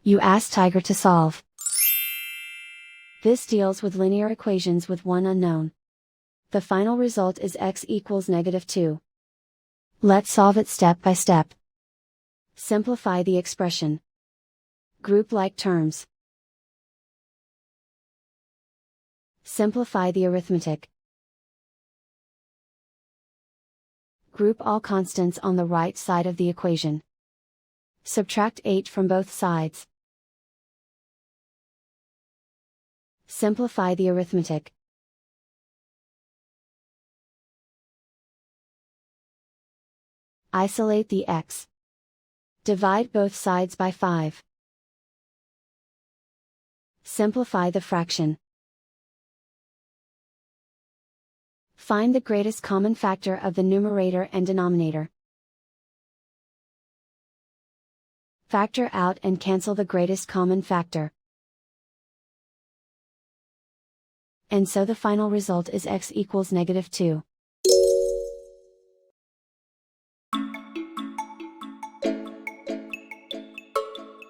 You ask Tiger to solve. This deals with linear equations with one unknown. The final result is x equals -2. Let's solve it step by step. Simplify the expression. Group like terms. Simplify the arithmetic. Group all constants on the right side of the equation. Subtract 8 from both sides. Simplify the arithmetic. Isolate the x. Divide both sides by 5. Simplify the fraction. Find the greatest common factor of the numerator and denominator. Factor out and cancel the greatest common factor. And so the final result is x equals -2.